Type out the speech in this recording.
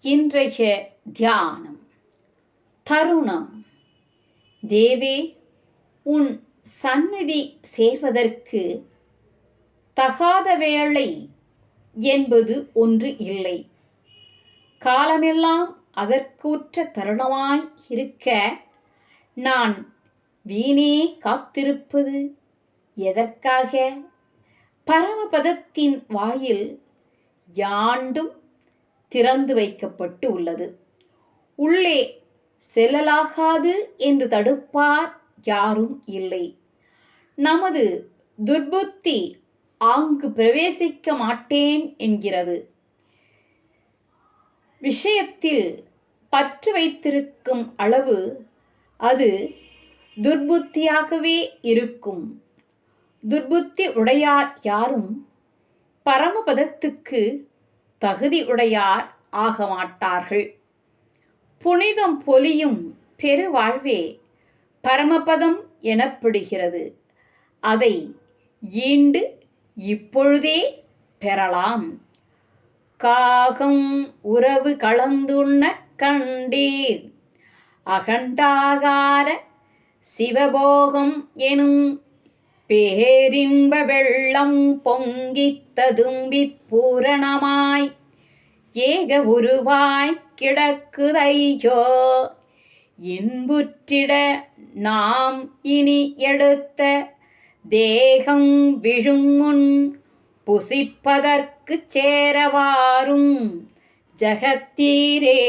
இன்றைய தியானம். தருணம். தேவே, உன் சந்நிதி சேர்வதற்கு தகாத வேளை என்பது ஒன்று இல்லை. காலமெல்லாம் அதற்குற்ற தருணமாய் இருக்க நான் வீணே காத்திருப்பது எதற்காக? பரமபதத்தின் வாயில் யாண்டும் திறந்து வைக்கப்பட்டு உள்ளது. உள்ளே செல்லலாகாது என்று தடுப்பார் யாரும் இல்லை. நமது துர்புத்தி அங்கு பிரவேசிக்க மாட்டேன் என்கிறது. விஷயத்தில் பற்று வைத்திருக்கும் அளவு அது துர்புத்தியாகவே இருக்கும். துர்புத்தி உடையார் யாரும் பரமபதத்துக்கு தகுதி உடையார் ஆக மாட்டார்கள். புனிதம் பொலியும் பெருவாழ்வே பரமபதம் எனப்படுகிறது. அதை ஈண்டு இப்பொழுதே பெறலாம். காகம் உறவு கலந்துண்ண கண்டீர், அகண்டாகார சிவபோகம் எனும் பேரின்ப வெள்ளம் பொங்கித் ததும்பிப் பூரணமாய் ஏக உருவாய் கிடக்குதையோ. இன்புற்றிட நாம் இனி எடுத்த தேகம் விழும் முன் புசிப்பதற்குச் சேரவாரும் ஜகத்தீரே.